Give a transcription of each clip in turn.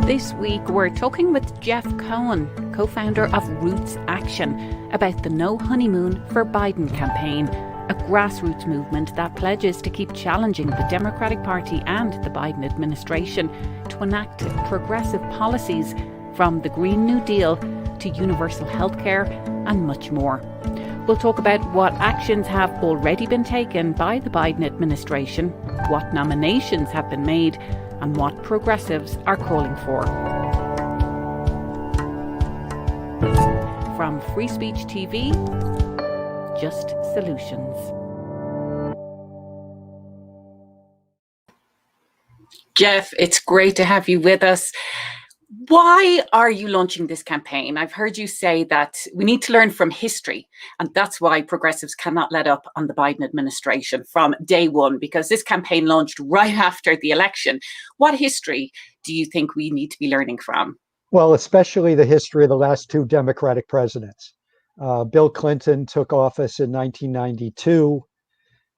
This week, we're talking with Jeff Cohen, co-founder of RootsAction, about the No Honeymoon for Biden campaign, a grassroots movement that pledges to keep challenging the Democratic Party and the Biden administration to enact progressive policies, from the Green New Deal to universal healthcare and much more. We'll talk about what actions have already been taken by the Biden administration, what nominations have been made, and what progressives are calling for. From Free Speech TV, Just Solutions. Jeff, it's great to have you with us. Why are you launching this campaign? I've heard you say that we need to learn from history, and that's why progressives cannot let up on the Biden administration from day one, because this campaign launched right after the election. What history do you think we need to be learning from? Well, especially the history of the last two Democratic presidents. Bill Clinton took office in 1992.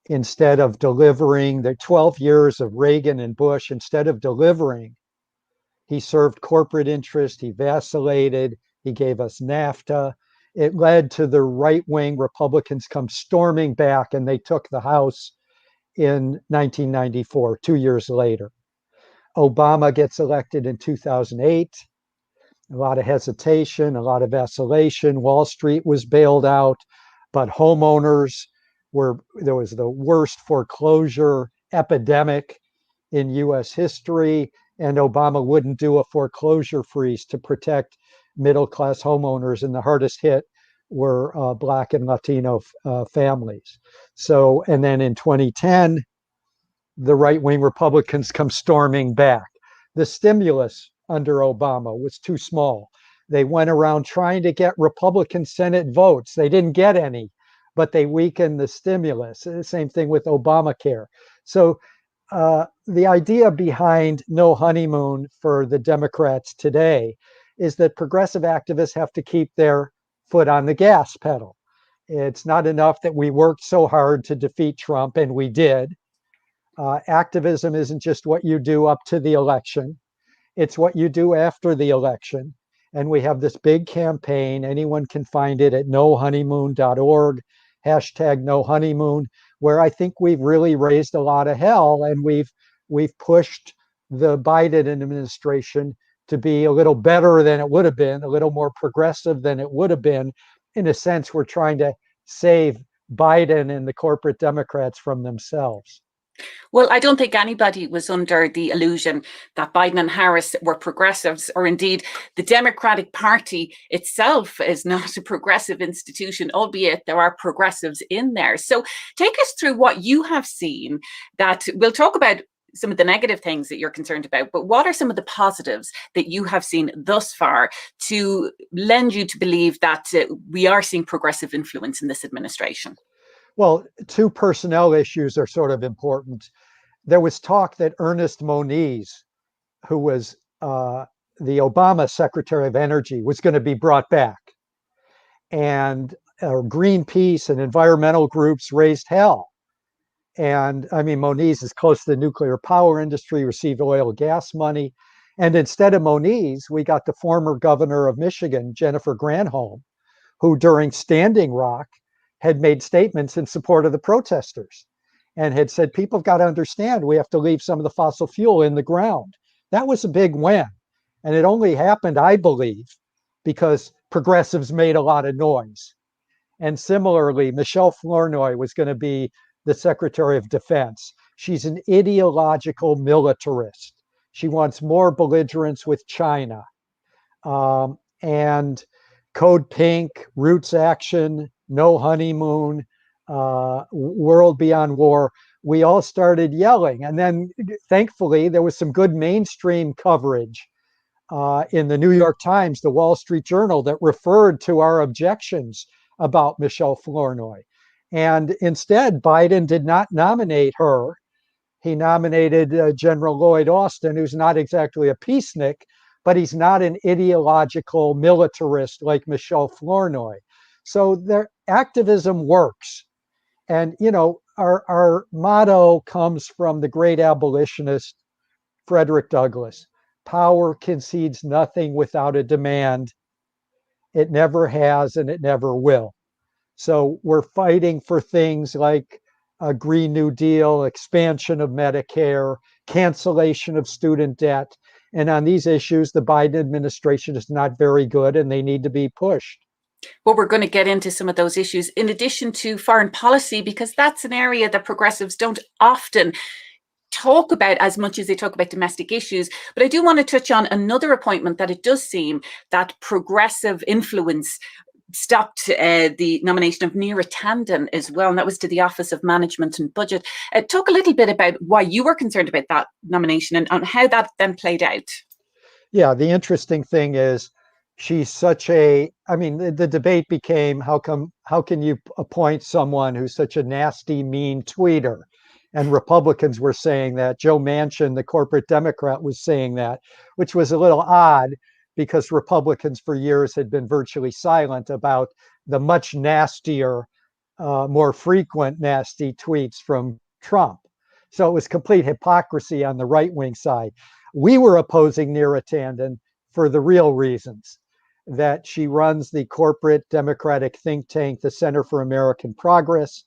Instead of delivering the 12 years of Reagan and Bush, instead of delivering, he served corporate interest, he vacillated, he gave us NAFTA. It led to the right-wing Republicans come storming back, and they took the House in 1994, 2 years later. Obama gets elected in 2008. A lot of hesitation, a lot of vacillation. Wall Street was bailed out, but homeowners there was the worst foreclosure epidemic in US history, and Obama wouldn't do a foreclosure freeze to protect middle-class homeowners, and the hardest hit were Black and Latino families. So, and then in 2010, the right-wing Republicans come storming back. The stimulus under Obama was too small. They went around trying to get Republican Senate votes. They didn't get any, but they weakened the stimulus. Same thing with Obamacare. So the idea behind No Honeymoon for the Democrats today is that progressive activists have to keep their foot on the gas pedal. It's not enough that we worked so hard to defeat Trump, and we did. Activism isn't just what you do up to the election. It's what you do after the election. And we have this big campaign. Anyone can find it at nohoneymoon.org, #NoHoneymoon, where I think we've really raised a lot of hell, and we've pushed the Biden administration to be a little better than it would have been, a little more progressive than it would have been. In a sense, we're trying to save Biden and the corporate Democrats from themselves. Well, I don't think anybody was under the illusion that Biden and Harris were progressives, or indeed the Democratic Party itself is not a progressive institution, albeit there are progressives in there. So take us through what you have seen. That we'll talk about some of the negative things that you're concerned about, but what are some of the positives that you have seen thus far to lend you to believe that we are seeing progressive influence in this administration? Well, two personnel issues are sort of important. There was talk that Ernest Moniz, who was the Obama Secretary of Energy, was going to be brought back. And Greenpeace and environmental groups raised hell. And I mean, Moniz is close to the nuclear power industry, received oil and gas money. And instead of Moniz, we got the former governor of Michigan, Jennifer Granholm, who during Standing Rock had made statements in support of the protesters and had said, people have got to understand we have to leave some of the fossil fuel in the ground. That was a big win. And it only happened, I believe, because progressives made a lot of noise. And similarly, Michelle Flournoy was going to be the Secretary of Defense. She's an ideological militarist. She wants more belligerence with China. And Code Pink, RootsAction, No Honeymoon, World Beyond War, we all started yelling. And then thankfully, there was some good mainstream coverage in the New York Times, the Wall Street Journal, that referred to our objections about Michelle Flournoy. And instead, Biden did not nominate her. He nominated General Lloyd Austin, who's not exactly a peacenik, but he's not an ideological militarist like Michelle Flournoy. So their activism works. And, you know, our motto comes from the great abolitionist Frederick Douglass: Power concedes nothing without a demand. It never has and it never will. So we're fighting for things like a Green New Deal, expansion of Medicare, cancellation of student debt. And on these issues, the Biden administration is not very good and they need to be pushed. Well, we're going to get into some of those issues in addition to foreign policy, because that's an area that progressives don't often talk about as much as they talk about domestic issues. But I do want to touch on another appointment that it does seem that progressive influence stopped the nomination of Neera Tanden as well, and that was to the Office of Management and Budget. Talk a little bit about why you were concerned about that nomination and how that then played out. Yeah, the interesting thing is she's such a, I mean, the debate became how can you appoint someone who's such a nasty, mean tweeter? And Republicans were saying that. Joe Manchin, the corporate Democrat, was saying that, which was a little odd because Republicans for years had been virtually silent about the much nastier, more frequent nasty tweets from Trump. So it was complete hypocrisy on the right wing side. We were opposing Neera Tanden for the real reasons that she runs the corporate Democratic think tank, the Center for American Progress.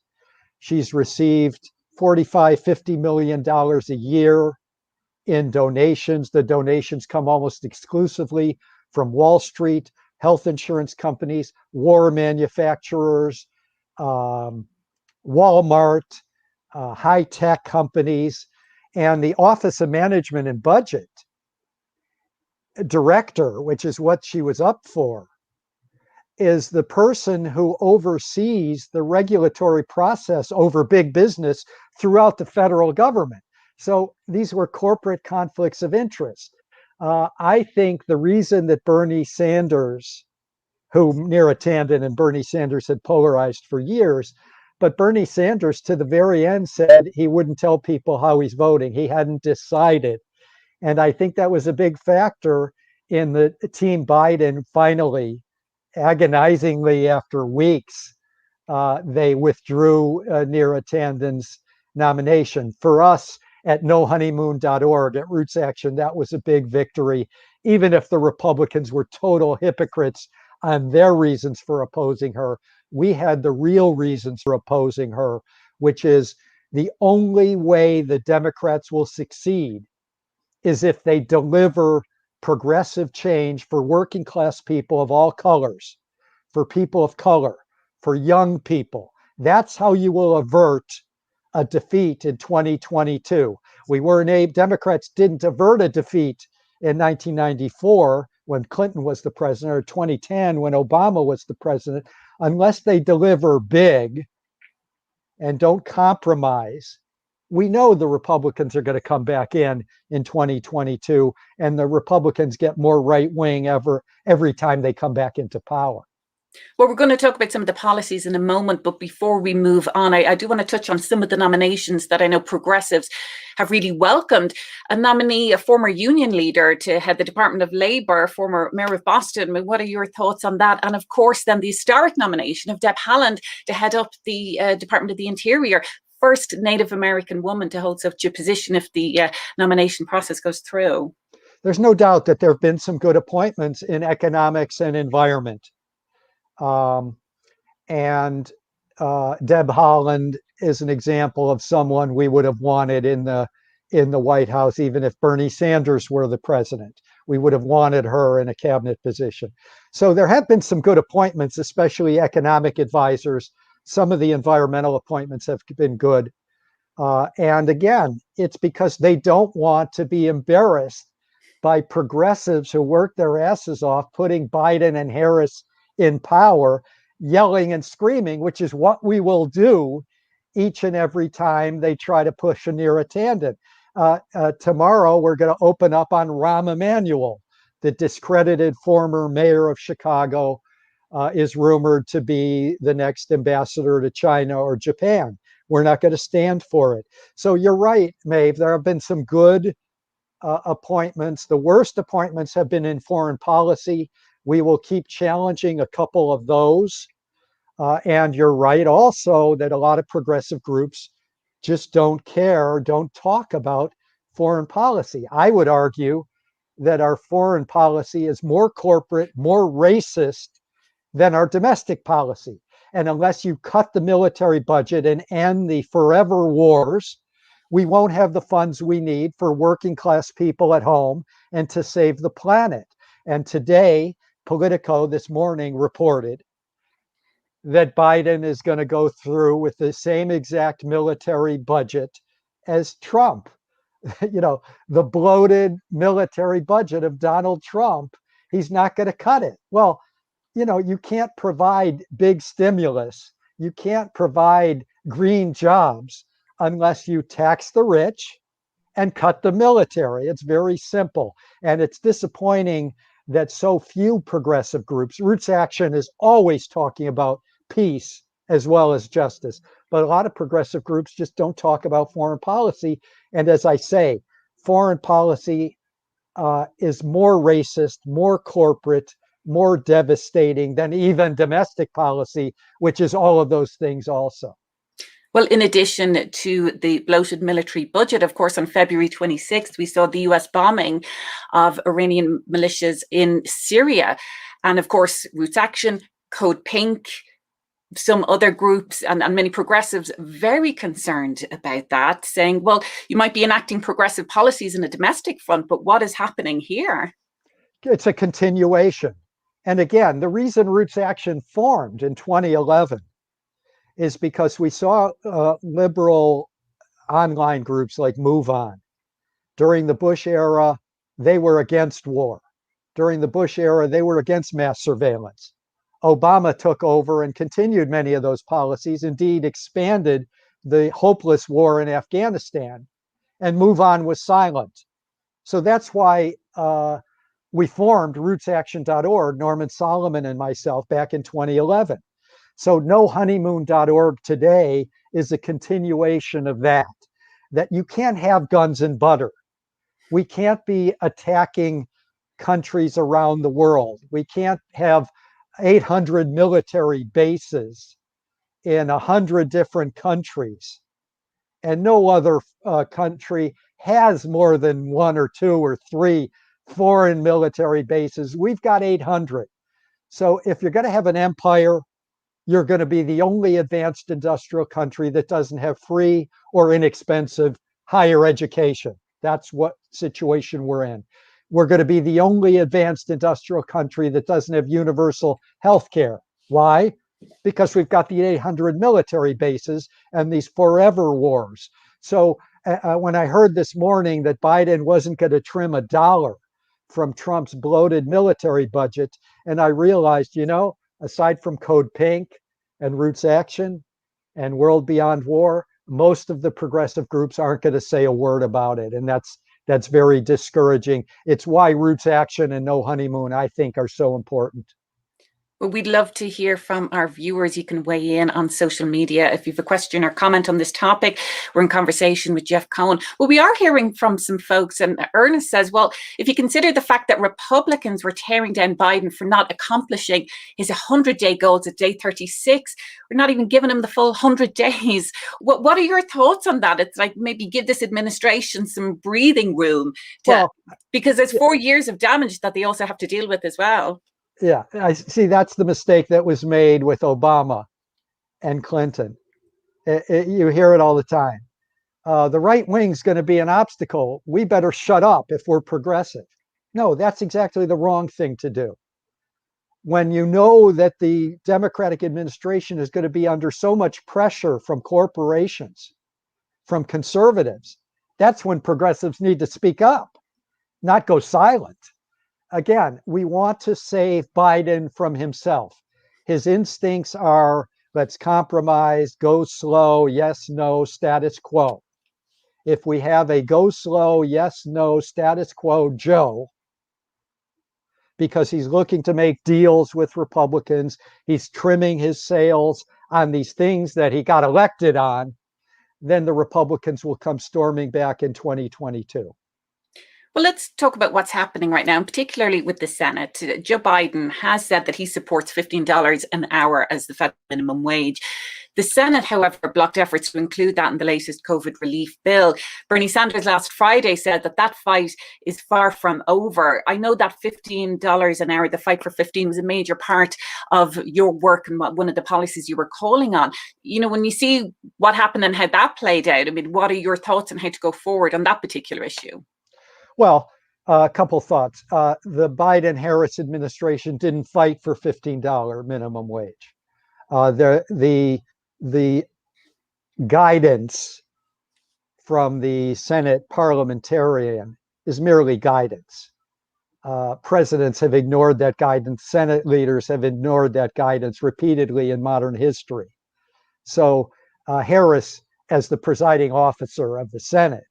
She's received $45-50 million a year in donations. The donations come almost exclusively from Wall Street, health insurance companies, war manufacturers, Walmart, high-tech companies, and the Office of Management and Budget director, which is what she was up for, is the person who oversees the regulatory process over big business throughout the federal government. So these were corporate conflicts of interest. I think the reason that Bernie Sanders, who Neera Tanden and Bernie Sanders had polarized for years, but Bernie Sanders to the very end said he wouldn't tell people how he's voting. He hadn't decided. And I think that was a big factor in the Team Biden finally, agonizingly after weeks, they withdrew Neera Tanden's nomination. For us at nohoneymoon.org, at RootsAction, that was a big victory, even if the Republicans were total hypocrites on their reasons for opposing her. We had the real reasons for opposing her, which is the only way the Democrats will succeed is if they deliver progressive change for working class people of all colors, for people of color, for young people. That's how you will avert a defeat in 2022. Democrats didn't avert a defeat in 1994 when Clinton was the president, or 2010 when Obama was the president, unless they deliver big and don't compromise. We know the Republicans are going to come back in 2022, and the Republicans get more right wing every time they come back into power. Well, we're going to talk about some of the policies in a moment, but before we move on, I do want to touch on some of the nominations that I know progressives have really welcomed. A nominee, a former union leader to head the Department of Labour, former mayor of Boston. What are your thoughts on that? And of course, then the historic nomination of Deb Haaland to head up the Department of the Interior. First Native American woman to hold such a position if the nomination process goes through. There's no doubt that there have been some good appointments in economics and environment. And Deb Haaland is an example of someone we would have wanted in the White House, even if Bernie Sanders were the president. We would have wanted her in a cabinet position. So there have been some good appointments, especially economic advisors. Some of the environmental appointments have been good. And again, it's because they don't want to be embarrassed by progressives who work their asses off, putting Biden and Harris in power, yelling and screaming, which is what we will do each and every time they try to push a Neera Tanden. Tomorrow, we're going to open up on Rahm Emanuel, the discredited former mayor of Chicago, is rumored to be the next ambassador to China or Japan. We're not going to stand for it. So you're right, Maeve. There have been some good appointments. The worst appointments have been in foreign policy. We will keep challenging a couple of those. And you're right also that a lot of progressive groups just don't care, don't talk about foreign policy. I would argue that our foreign policy is more corporate, more racist than our domestic policy. And unless you cut the military budget and end the forever wars, we won't have the funds we need for working class people at home and to save the planet. And today, Politico this morning reported that Biden is going to go through with the same exact military budget as Trump. The bloated military budget of Donald Trump. He's not going to cut it. Well, you can't provide big stimulus. You can't provide green jobs unless you tax the rich and cut the military. It's very simple. And it's disappointing that so few progressive groups, RootsAction is always talking about peace as well as justice. But a lot of progressive groups just don't talk about foreign policy. And as I say, foreign policy is more racist, more corporate, more devastating than even domestic policy, which is all of those things also. Well, in addition to the bloated military budget, of course, on February 26th, we saw the US bombing of Iranian militias in Syria. And of course, RootsAction, Code Pink, some other groups and many progressives very concerned about that, saying, well, you might be enacting progressive policies in a domestic front, but what is happening here? It's a continuation. And again, the reason RootsAction formed in 2011 is because we saw liberal online groups like Move On. During the Bush era, they were against war. During the Bush era, they were against mass surveillance. Obama took over and continued many of those policies, indeed expanded the hopeless war in Afghanistan, and Move On was silent. So that's why we formed RootsAction.org, Norman Solomon and myself, back in 2011. So NoHoneymoon.org today is a continuation of that you can't have guns and butter. We can't be attacking countries around the world. We can't have 800 military bases in 100 different countries. And no other country has more than 1 or 2 or 3 foreign military bases. We've got 800. So if you're going to have an empire, you're going to be the only advanced industrial country that doesn't have free or inexpensive higher education. That's what situation we're in. We're going to be the only advanced industrial country that doesn't have universal health care. Why? Because we've got the 800 military bases and these forever wars. So when I heard this morning that Biden wasn't going to trim $1 from Trump's bloated military budget, and I realized, aside from Code Pink and RootsAction and World Beyond War, most of the progressive groups aren't going to say a word about it. And that's very discouraging. It's why RootsAction and No Honeymoon, I think, are so important. Well, we'd love to hear from our viewers. You can weigh in on social media if you have a question or comment on this topic. We're in conversation with Jeff Cohen. Well, we are hearing from some folks, and Ernest says, well, if you consider the fact that Republicans were tearing down Biden for not accomplishing his 100-day goals at day 36, we're not even giving him the full 100 days. What are your thoughts on that? It's like maybe give this administration some breathing room because there's 4 years of damage that they also have to deal with as well. Yeah, I see. That's the mistake that was made with Obama and Clinton. You hear it all the time. The right wing's going to be an obstacle. We better shut up if we're progressive. No, that's exactly the wrong thing to do. When you know that the Democratic administration is going to be under so much pressure from corporations, from conservatives, that's when progressives need to speak up, not go silent. Again, we want to save Biden from himself. His instincts are, let's compromise, go slow, yes, no, status quo. If we have a go slow, yes, no, status quo Joe, because he's looking to make deals with Republicans, he's trimming his sails on these things that he got elected on, then the Republicans will come storming back in 2022. Well, let's talk about what's happening right now, and particularly with the Senate. Joe Biden has said that he supports $15 an hour as the federal minimum wage. The Senate, however, blocked efforts to include that in the latest COVID relief bill. Bernie Sanders last Friday said that fight is far from over. I know that $15 an hour, the fight for 15, was a major part of your work and one of the policies you were calling on. When you see what happened and how that played out, I mean, what are your thoughts on how to go forward on that particular issue? Well, a couple thoughts. The Biden-Harris administration didn't fight for $15 minimum wage. The guidance from the Senate parliamentarian is merely guidance. Presidents have ignored that guidance. Senate leaders have ignored that guidance repeatedly in modern history. So Harris, as the presiding officer of the Senate,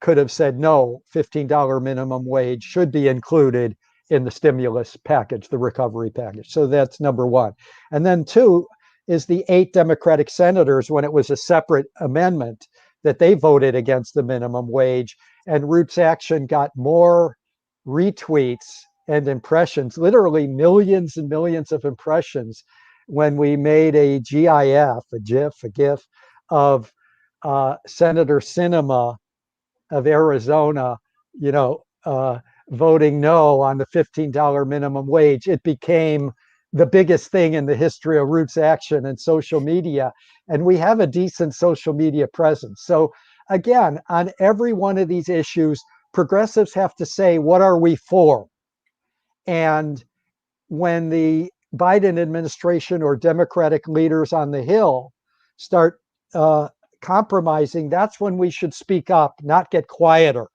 could have said, no, $15 minimum wage should be included in the stimulus package, the recovery package. So that's number one. And then two is the 8 Democratic senators, when it was a separate amendment, that they voted against the minimum wage, and RootsAction got more retweets and impressions, literally millions and millions of impressions, when we made a GIF, a GIF of Senator Sinema of Arizona, voting no on the $15 minimum wage. It became the biggest thing in the history of RootsAction and social media. And we have a decent social media presence. So again, on every one of these issues, progressives have to say, what are we for? And when the Biden administration or Democratic leaders on the Hill start compromising, that's when we should speak up, not get quieter.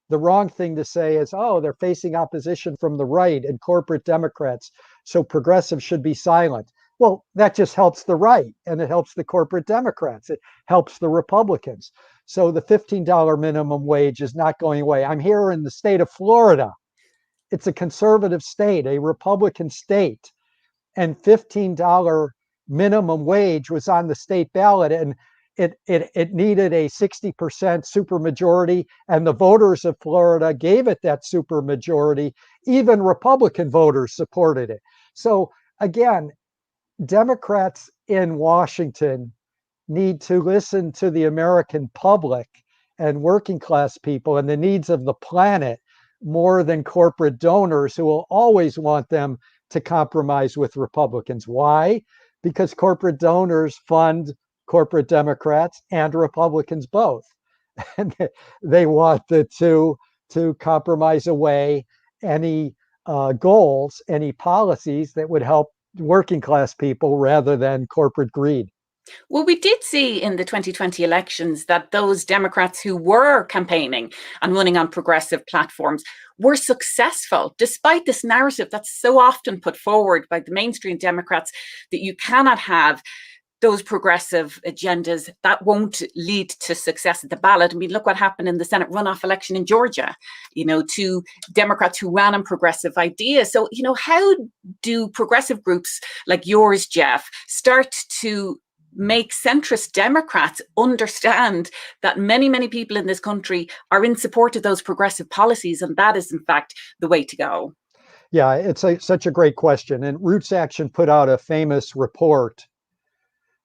The wrong thing to say is, oh, they're facing opposition from the right and corporate Democrats, so progressives should be silent. Well, that just helps the right, and it helps the corporate Democrats. It helps the Republicans. So the $15 minimum wage is not going away. I'm here in the state of Florida. It's a conservative state, a Republican state, and $15 minimum wage was on the state ballot, and it needed a 60% supermajority, and the voters of Florida gave it that supermajority. Even Republican voters supported it. So again, Democrats in Washington need to listen to the American public and working class people and the needs of the planet more than corporate donors who will always want them to compromise with Republicans. Why? Because corporate donors fund corporate Democrats and Republicans both. And they want the two to compromise away any goals, any policies that would help working class people rather than corporate greed. Well, we did see in the 2020 elections that those Democrats who were campaigning and running on progressive platforms were successful, despite this narrative that's so often put forward by the mainstream Democrats that you cannot have those progressive agendas that won't lead to success at the ballot. I mean, look what happened in the Senate runoff election in Georgia, to Democrats who ran on progressive ideas. So, how do progressive groups like yours, Jeff, start to make centrist Democrats understand that many, many people in this country are in support of those progressive policies, and that is, in fact, the way to go? Yeah, it's such a great question. And RootsAction put out a famous report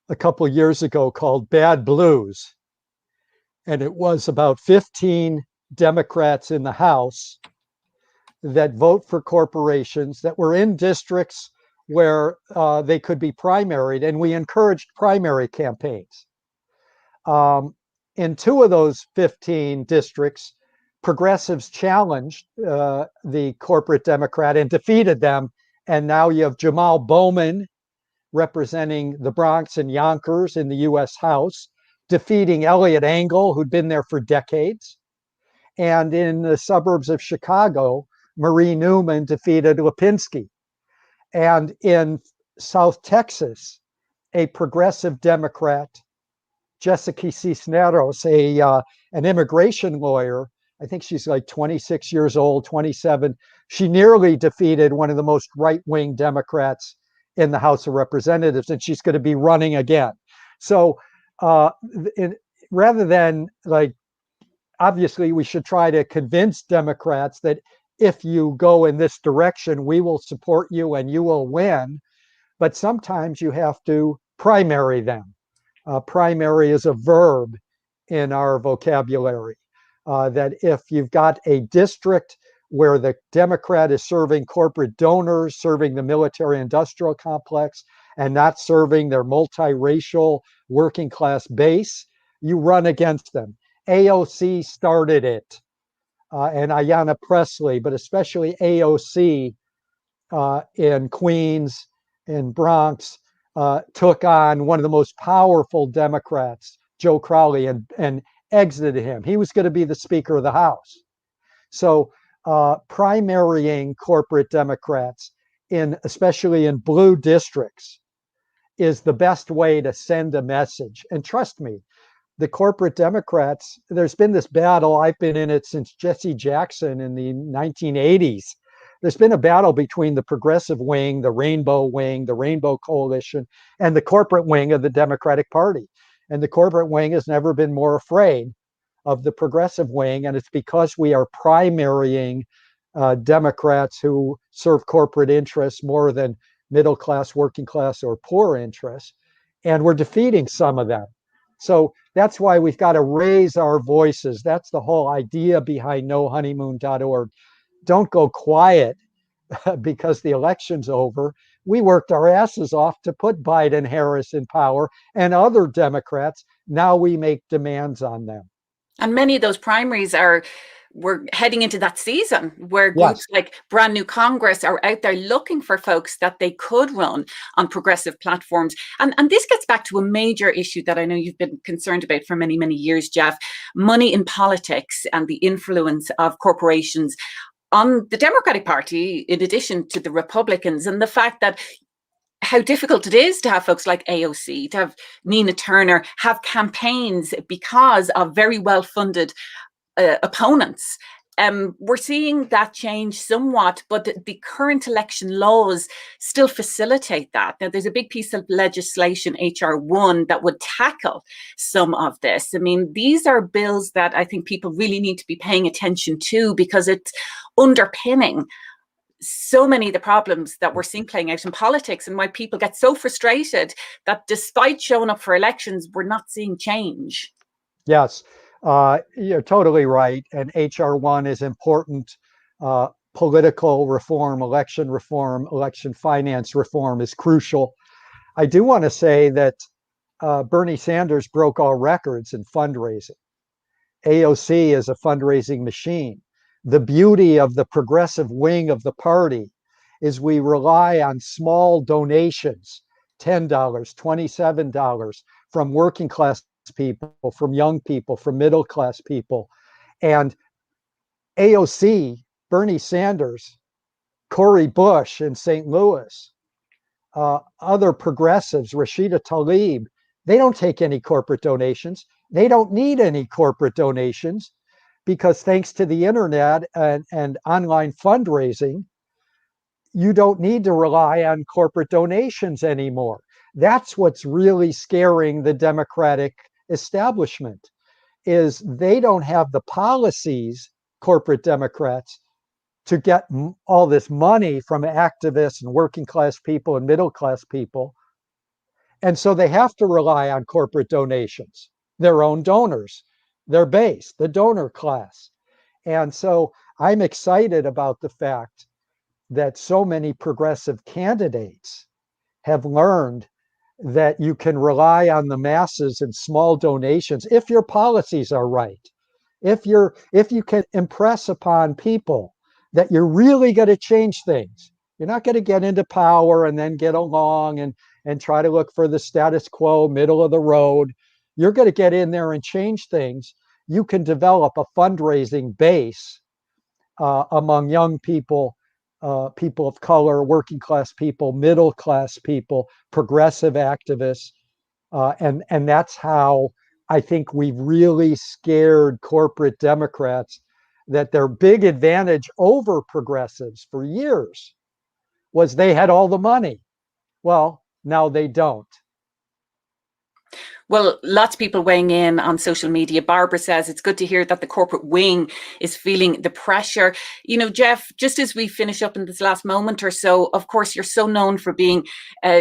a couple of years ago called Bad Blues. And it was about 15 Democrats in the House that vote for corporations that were in districts where they could be primaried. And we encouraged primary campaigns. In 2 of those 15 districts, progressives challenged the corporate Democrat and defeated them. And now you have Jamal Bowman representing the Bronx and Yonkers in the U.S. House, defeating Elliot Engel, who'd been there for decades. And in the suburbs of Chicago, Marie Newman defeated Lipinski. And in South Texas, a progressive Democrat, Jessica Cisneros, an immigration lawyer, I think she's like 26 years old, 27, she nearly defeated one of the most right-wing Democrats in the House of Representatives, and she's going to be running again. So rather than obviously we should try to convince Democrats that if you go in this direction, we will support you and you will win. But sometimes you have to primary them. Primary is a verb in our vocabulary. That if you've got a district where the Democrat is serving corporate donors, serving the military-industrial complex, and not serving their multiracial working class base, you run against them. AOC started it, and Ayanna Pressley, but especially AOC in Queens, in Bronx, took on one of the most powerful Democrats, Joe Crowley, and exited him. He was going to be the Speaker of the House. So primarying corporate Democrats, especially in blue districts, is the best way to send a message. And trust me, the corporate Democrats, there's been this battle. I've been in it since Jesse Jackson in the 1980s. There's been a battle between the progressive wing, the Rainbow Coalition, and the corporate wing of the Democratic Party. And the corporate wing has never been more afraid of the progressive wing. And it's because we are primarying Democrats who serve corporate interests more than middle class, working class, or poor interests. And we're defeating some of them. So that's why we've got to raise our voices. That's the whole idea behind nohoneymoon.org. Don't go quiet because the election's over. We worked our asses off to put Biden, Harris in power, and other Democrats. Now we make demands on them. And many of those primaries we're heading into that season where groups like Brand New Congress are out there looking for folks that they could run on progressive platforms. And this gets back to a major issue that I know you've been concerned about for many, many years, Jeff: money in politics and the influence of corporations on the Democratic Party, in addition to the Republicans, and the fact that how difficult it is to have folks like AOC, to have Nina Turner have campaigns because of very well-funded opponents. We're seeing that change somewhat, but the current election laws still facilitate that. Now, there's a big piece of legislation, HR 1, that would tackle some of this. I mean, these are bills that I think people really need to be paying attention to, because it's underpinning so many of the problems that we're seeing playing out in politics, and why people get so frustrated that despite showing up for elections, we're not seeing change. Yes, you're totally right. And HR 1 is important. Political reform, election finance reform is crucial. I do want to say that Bernie Sanders broke all records in fundraising. AOC is a fundraising machine. The beauty of the progressive wing of the party is we rely on small donations, $10, $27, from working class people, from young people, from middle class people. And AOC, Bernie Sanders, Cori Bush in St. Louis, other progressives, Rashida Tlaib, they don't take any corporate donations. They don't need any corporate donations, because thanks to the internet and online fundraising, you don't need to rely on corporate donations anymore. That's what's really scaring the Democratic establishment, is they don't have the policies, corporate Democrats, to get all this money from activists and working class people and middle class people. And so they have to rely on corporate donations, their own donors, their base, the donor class. And so I'm excited about the fact that so many progressive candidates have learned that you can rely on the masses and small donations if your policies are right. If you can impress upon people that you're really going to change things. You're not going to get into power and then get along and try to look for the status quo, middle of the road. You're going to get in there and change things. You can develop a fundraising base among young people, people of color, working class people, middle class people, progressive activists. And that's how I think we've really scared corporate Democrats, that their big advantage over progressives for years was they had all the money. Well, now they don't. Well, lots of people weighing in on social media. Barbara says it's good to hear that the corporate wing is feeling the pressure. You know, Jeff, just as we finish up in this last moment or so, of course, you're so known for being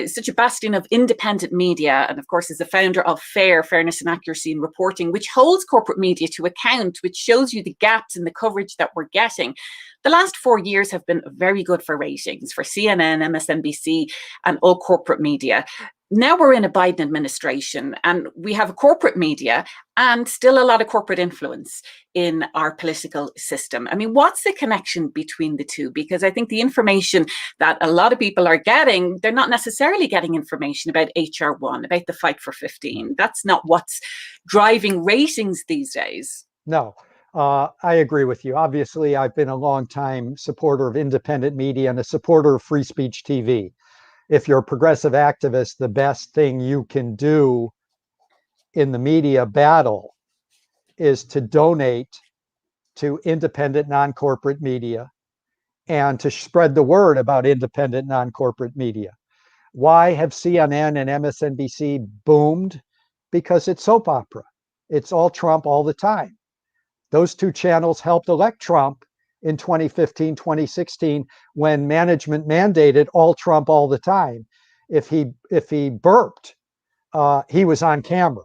such a bastion of independent media. And of course, as the founder of Fairness and Accuracy in Reporting, which holds corporate media to account, which shows you the gaps in the coverage that we're getting. The last 4 years have been very good for ratings for CNN, MSNBC, and all corporate media. Now we're in a Biden administration and we have a corporate media and still a lot of corporate influence in our political system. I mean, what's the connection between the two? Because I think the information that a lot of people are getting, they're not necessarily getting information about HR1, about the fight for 15. That's not what's driving ratings these days. No, I agree with you. Obviously, I've been a long time supporter of independent media and a supporter of free speech TV. If you're a progressive activist, the best thing you can do in the media battle is to donate to independent non-corporate media and to spread the word about independent non-corporate media. Why have CNN and MSNBC boomed? Because it's soap opera. It's all Trump all the time. Those two channels helped elect Trump in 2015, 2016, when management mandated all Trump all the time. If he burped, he was on camera.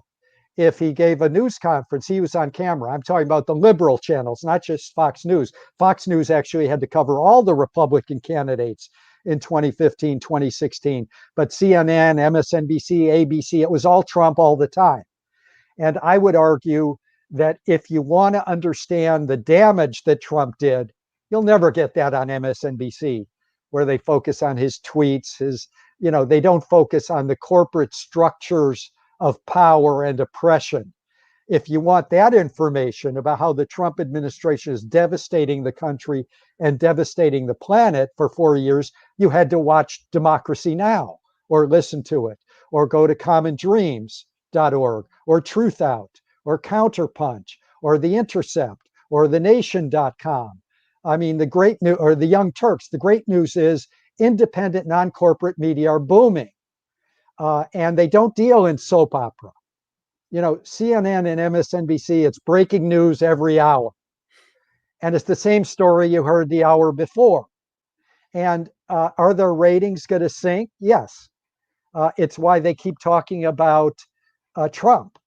If he gave a news conference, he was on camera. I'm talking about the liberal channels, not just Fox News. Fox News actually had to cover all the Republican candidates in 2015, 2016. But CNN, MSNBC, ABC, it was all Trump all the time. And I would argue that if you want to understand the damage that Trump did, you'll never get that on MSNBC, where they focus on his tweets, they don't focus on the corporate structures of power and oppression. If you want that information about how the Trump administration is devastating the country and devastating the planet for 4 years, you had to watch Democracy Now! Or listen to it, or go to commondreams.org, or Truth Out, or Counterpunch, or The Intercept, or thenation.com. I mean, the great news, or the Young Turks, the great news is independent non-corporate media are booming. And they don't deal in soap opera. CNN and MSNBC, it's breaking news every hour. And it's the same story you heard the hour before. And are their ratings going to sink? Yes. It's why they keep talking about Trump.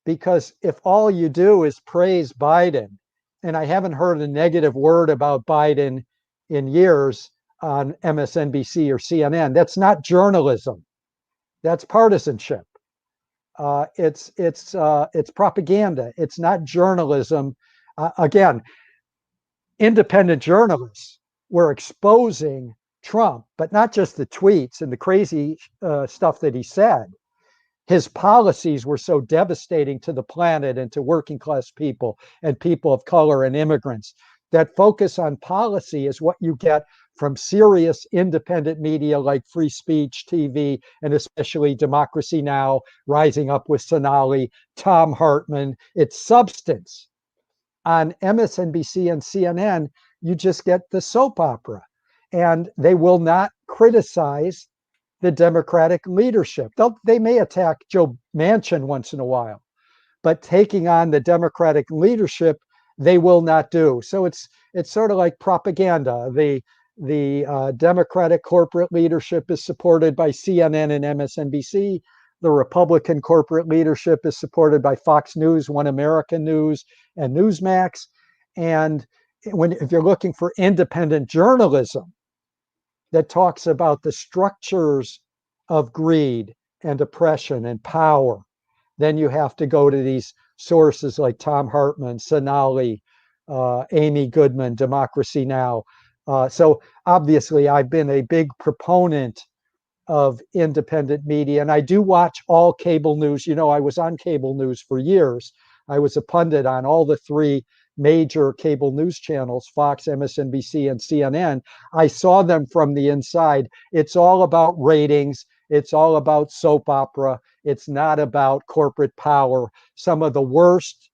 Because if all you do is praise Biden, and I haven't heard a negative word about Biden in years on MSNBC or CNN, that's not journalism. That's partisanship. It's propaganda. It's not journalism. Again, independent journalists were exposing Trump, but not just the tweets and the crazy stuff that he said. His policies were so devastating to the planet and to working class people and people of color and immigrants. That focus on policy is what you get from serious independent media like Free Speech TV, and especially Democracy Now!, Rising Up with Sonali, Tom Hartman. It's substance. On MSNBC and CNN, you just get the soap opera. And they will not criticize the Democratic leadership. They may attack Joe Manchin once in a while, but taking on the Democratic leadership, they will not do. So it's sort of like propaganda. The Democratic corporate leadership is supported by CNN and MSNBC. The Republican corporate leadership is supported by Fox News, One American News, and Newsmax. And if you're looking for independent journalism that talks about the structures of greed and oppression and power, then you have to go to these sources like Tom Hartman, Sonali, Amy Goodman, Democracy Now! So obviously, I've been a big proponent of independent media, and I do watch all cable news. I was on cable news for years. I was a pundit on all the three major cable news channels, Fox, MSNBC, and CNN. I saw them from the inside. It's all about ratings. It's all about soap opera. It's not about corporate power. Some of the worst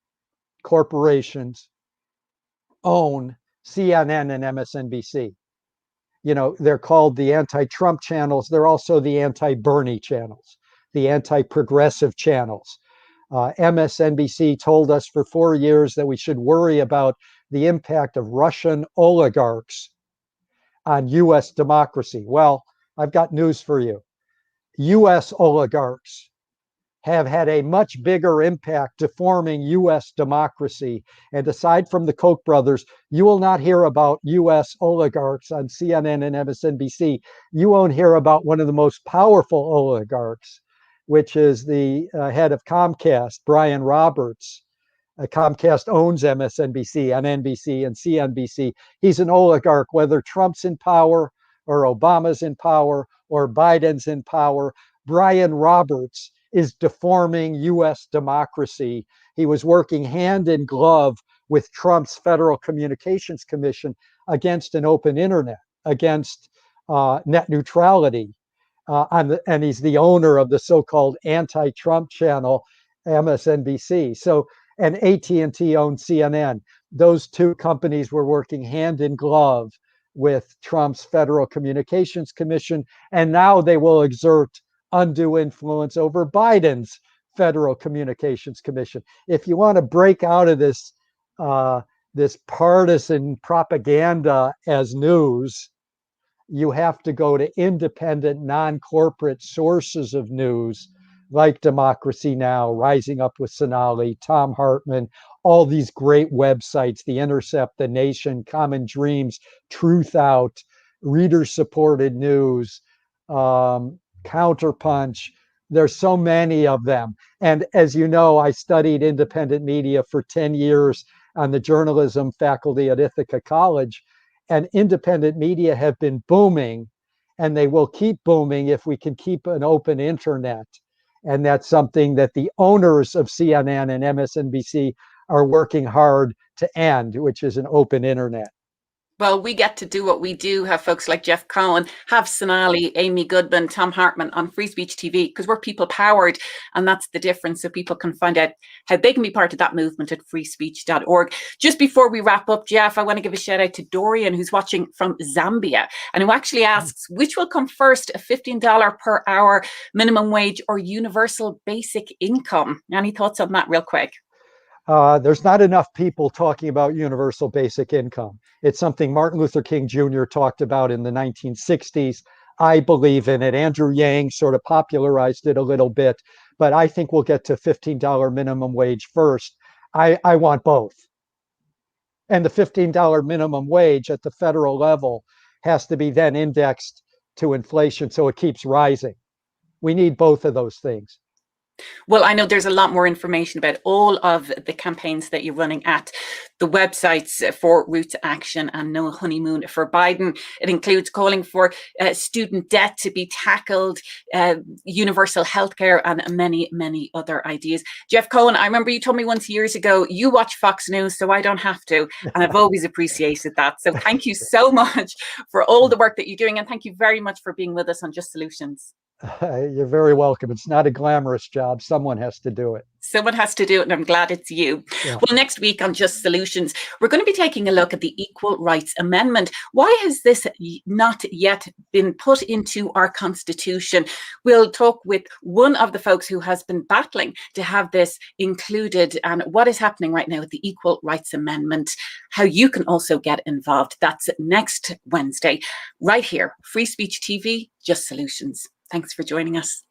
corporations own CNN and MSNBC. They're called the anti-Trump channels. They're also the anti-Bernie channels, the anti-progressive channels. MSNBC told us for 4 years that we should worry about the impact of Russian oligarchs on US democracy. Well, I've got news for you. US oligarchs have had a much bigger impact to forming US democracy. And aside from the Koch brothers, you will not hear about US oligarchs on CNN and MSNBC. You won't hear about one of the most powerful oligarchs, which is the head of Comcast, Brian Roberts. Comcast owns MSNBC and NBC and CNBC. He's an oligarch, whether Trump's in power or Obama's in power or Biden's in power. Brian Roberts is deforming US democracy. He was working hand in glove with Trump's Federal Communications Commission against an open internet, against net neutrality. And he's the owner of the so-called anti-Trump channel, MSNBC. So, and AT&T owns CNN. Those two companies were working hand in glove with Trump's Federal Communications Commission, and now they will exert undue influence over Biden's Federal Communications Commission. If you want to break out of this this partisan propaganda as news, you have to go to independent, non-corporate sources of news like Democracy Now!, Rising Up with Sonali, Tom Hartman, all these great websites, The Intercept, The Nation, Common Dreams, Truth Out, reader-supported news, Counterpunch. There's so many of them. And as you know, I studied independent media for 10 years on the journalism faculty at Ithaca College. And independent media have been booming, and they will keep booming if we can keep an open internet. And that's something that the owners of CNN and MSNBC are working hard to end, which is an open internet. Well, we get to do what we do, have folks like Jeff Cohen, have Sonali, Amy Goodman, Tom Hartman on Free Speech TV, because we're people powered, and that's the difference. So people can find out how they can be part of that movement at freespeech.org. Just before we wrap up, Jeff, I want to give a shout out to Dorian, who's watching from Zambia, and who actually asks, which will come first, a $15 per hour minimum wage or universal basic income? Any thoughts on that real quick? There's not enough people talking about universal basic income. It's something Martin Luther King Jr. talked about in the 1960s. I believe in it. Andrew Yang sort of popularized it a little bit, but I think we'll get to $15 minimum wage first. I want both. And the $15 minimum wage at the federal level has to be then indexed to inflation so it keeps rising. We need both of those things. Well, I know there's a lot more information about all of the campaigns that you're running at the websites for RootsAction and No Honeymoon for Biden. It includes calling for student debt to be tackled, universal healthcare, and many, many other ideas. Jeff Cohen, I remember you told me once years ago, you watch Fox News, so I don't have to. And I've always appreciated that. So thank you so much for all the work that you're doing. And thank you very much for being with us on Just Solutions. You're very welcome. It's not a glamorous job. Someone has to do it. Someone has to do it, and I'm glad it's you. Yeah. Well, next week on Just Solutions, we're going to be taking a look at the Equal Rights Amendment. Why has this not yet been put into our Constitution? We'll talk with one of the folks who has been battling to have this included, and what is happening right now with the Equal Rights Amendment, how you can also get involved. That's next Wednesday, right here, Free Speech TV, Just Solutions. Thanks for joining us.